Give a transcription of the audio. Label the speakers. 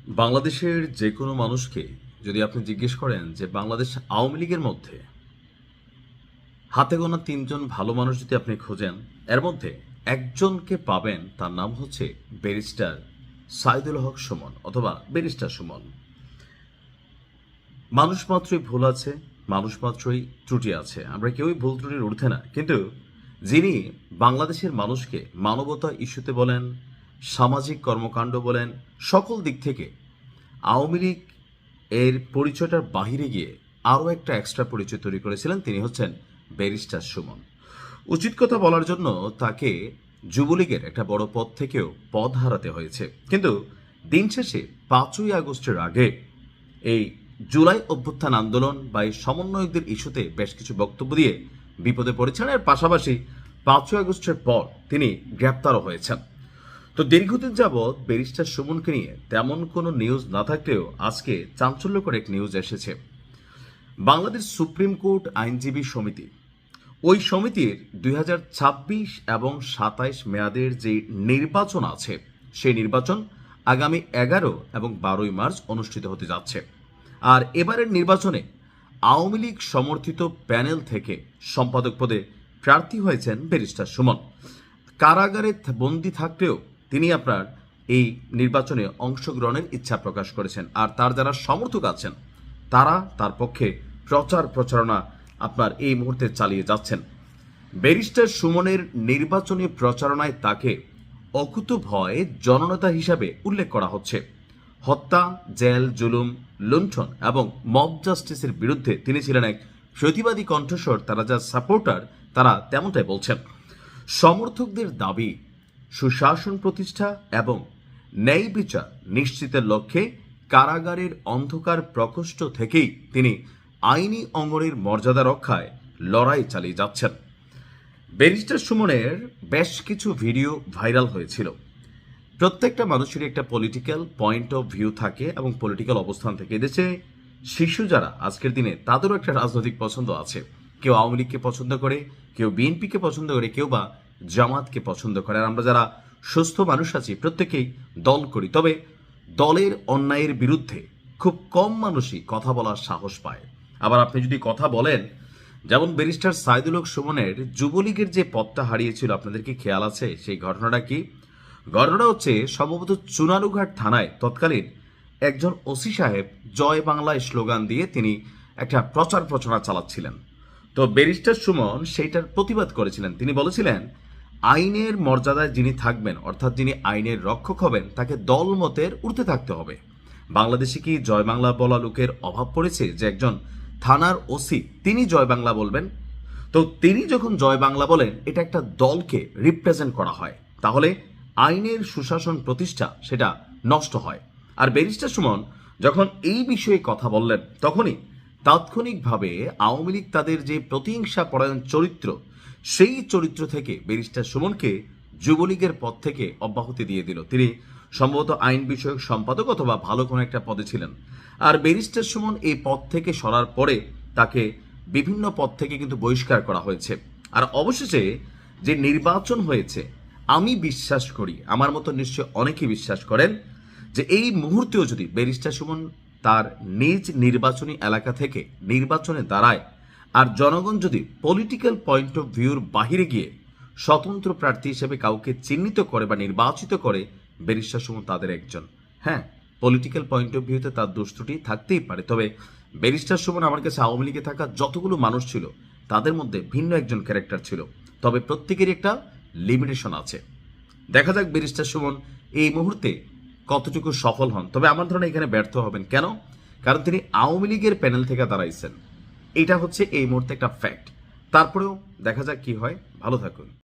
Speaker 1: বাংলাদেশের যে কোনো মানুষকে যদি আপনি জিজ্ঞেস করেন যে বাংলাদেশ আওয়ামী লীগের মধ্যে হাতে গোনা ৩ জন ভালো মানুষ যদি আপনি খোঁজেন, এর মধ্যে একজনকে পাবেন, তার নাম হচ্ছে ব্যারিস্টার সাইদুল হক সুমন অথবা ব্যারিস্টার সুমন। মানুষ মাত্রই ভুল আছে, মানুষ মাত্রই ত্রুটি আছে, আমরা কেউই ভুল ত্রুটির ঊর্ধ্বে না। কিন্তু যিনি বাংলাদেশের মানুষকে মানবতা ইস্যুতে বলেন, সামাজিক কর্মকাণ্ড বলেন, সকল দিক থেকে আওয়ামী লীগ এর পরিচয়টার বাহিরে গিয়ে আরও একটা এক্সট্রা পরিচয় তৈরি করেছিলেন, তিনি হচ্ছেন ব্যারিস্টার সুমন। উচিত কথা বলার জন্য তাকে যুবলীগের একটা বড় পদ থেকেও পদ হারাতে হয়েছে। কিন্তু দিন শেষে ৫ই আগস্টের আগে এই জুলাই অভ্যুত্থান আন্দোলন বা এই সমন্বয়কদের ইস্যুতে বেশ কিছু বক্তব্য দিয়ে বিপদে পড়েছেন। এর পাশাপাশি ৫ই আগস্টের পর তিনি গ্রেপ্তারও হয়েছেন। তো দীর্ঘদিন যাবৎ ব্যারিস্টার সুমনকে নিয়ে তেমন কোনো নিউজ না থাকলেও আজকে চাঞ্চল্যকর এক নিউজ এসেছে। বাংলাদেশ সুপ্রিম কোর্ট আইনজীবী সমিতি, ওই সমিতির ২০২৬ এবং ২৭ মেয়াদের যে নির্বাচন আছে, সেই নির্বাচন আগামী ১১ এবং ১২ই মার্চ অনুষ্ঠিত হতে যাচ্ছে। আর এবারের নির্বাচনে আওয়ামী লীগ সমর্থিত প্যানেল থেকে সম্পাদক পদে প্রার্থী হয়েছেন ব্যারিস্টার সুমন। কারাগারে বন্দী থাকলেও তিনি আপনার এই নির্বাচনে অংশগ্রহণের ইচ্ছা প্রকাশ করেছেন। আর তার যারা সমর্থক আছেন তারা তার পক্ষে প্রচারণা আপনার এই মুহূর্তে চালিয়ে যাচ্ছেন। ব্যারিস্টার সুমনের নির্বাচনী প্রচারণায় তাকে অকুতোভয় জননেতা হিসাবে উল্লেখ করা হচ্ছে। হত্যা, জেল, জুলুম, লুণ্ঠন এবং মব জাস্টিসের বিরুদ্ধে তিনি ছিলেন এক প্রতিবাদী কণ্ঠস্বর। তারা যা সাপোর্টার তারা তেমনটাই বলছেন। সমর্থকদের দাবি, সুশাসন প্রতিষ্ঠা এবং ন্যায় বিচার নিশ্চিতের লক্ষ্যে কারাগারের অন্ধকার প্রকোষ্ঠ থেকেই তিনি আইনি অঙ্গনের মর্যাদা রক্ষায় লড়াই চালিয়ে যাচ্ছেন। ব্যারিস্টার সুমনের বেশ কিছু ভিডিও ভাইরাল হয়েছিল। প্রত্যেকটা মানুষেরই একটা পলিটিক্যাল পয়েন্ট অফ ভিউ থাকে এবং পলিটিক্যাল অবস্থান থেকে। এদেশে শিশু যারা আজকের দিনে তাদেরও একটা রাজনৈতিক পছন্দ আছে। কেউ আওয়ামী লীগকে পছন্দ করে, কেউ বিএনপিকে পছন্দ করে, কেউ বা জামাতকে পছন্দ করে। আর আমরা যারা সুস্থ মানুষ আছি প্রত্যেকেই দল করি। তবে দলের অন্যায়ের বিরুদ্ধে খুব কম মানুষই কথা বলার সাহস পায়। আবার আপনি যদি কথা বলেন, যেমন ব্যারিস্টার সাইদুল হক সুমনের যুবলীগের যে পদটা হারিয়েছিল, আপনাদের কি খেয়াল আছে সেই ঘটনাটা কি? ঘটনাটা হচ্ছে সম্ভবত চুনারুঘাট থানায় তৎকালীন একজন ওসি সাহেব জয় বাংলায় স্লোগান দিয়ে তিনি একটা প্রচারণা চালাচ্ছিলেন। তো ব্যারিস্টার সুমন সেইটার প্রতিবাদ করেছিলেন। তিনি বলেছিলেন, আইনের মর্যাদায় যিনি থাকবেন, অর্থাৎ যিনি আইনের রক্ষক হবেন, তাকে দলমতের ঊর্ধ্বে থাকতে হবে। বাংলাদেশে কি জয় বাংলা বলা লোকের অভাব পড়েছে যে একজন থানার ওসি তিনি জয় বাংলা বলবেন? তো তিনি যখন জয় বাংলা বলেন, এটা একটা দলকে রিপ্রেজেন্ট করা হয়, তাহলে আইনের সুশাসন প্রতিষ্ঠা সেটা নষ্ট হয়। আর ব্যারিস্টার সুমন যখন এই বিষয়ে কথা বললেন, তখনই তাৎক্ষণিকভাবে আওয়ামী লীগ তাদের যে প্রতিহিংসা পরায়ণ চরিত্র, সেই চরিত্র থেকে ব্যারিস্টার সুমনকে যুবলীগের পদ থেকে অব্যাহতি দিয়ে দিল। তিনি সম্ভবত আইন বিষয়ক সম্পাদক অথবা ভালো কোনো একটা পদে ছিলেন। আর ব্যারিস্টার সুমন এই পদ থেকে সরার পরে তাকে বিভিন্ন পদ থেকে কিন্তু বহিষ্কার করা হয়েছে। আর অবশেষে যে নির্বাচন হয়েছে, আমি বিশ্বাস করি, আমার মতো নিশ্চয় অনেকেই বিশ্বাস করেন, যে এই মুহূর্তেও যদি ব্যারিস্টার সুমন তার নিজ নির্বাচনী এলাকা থেকে নির্বাচনে দাঁড়ায়, আর জনগণ যদি পলিটিক্যাল পয়েন্ট অফ ভিউর বাহিরে গিয়ে স্বতন্ত্র প্রার্থী হিসেবে কাউকে চিহ্নিত করে বা নির্বাচিত করে, ব্যারিস্টার সুমন তাদের একজন। হ্যাঁ, পলিটিক্যাল পয়েন্ট অফ ভিউতে তার দোষ ত্রুটি থাকতেই পারে, তবে ব্যারিস্টার সুমন আমার কাছে আওয়ামী লীগে থাকা যতগুলো মানুষ ছিল তাদের মধ্যে ভিন্ন একজন ক্যারেক্টার ছিল। তবে প্রত্যেকেরই একটা লিমিটেশন আছে। দেখা যাক ব্যারিস্টার সুমন এই মুহূর্তে কতটুকু সফল হন। তবে আমার ধারণা এখানে ব্যর্থ হবেন। কেন? কারণ তিনি আওয়ামী লীগের প্যানেল থেকে দাঁড়াইছেন, এটা হচ্ছে এই মুহূর্তে একটা ফ্যাক্ট। তারপরেও দেখা যাক কি হয়। ভালো থাকুন।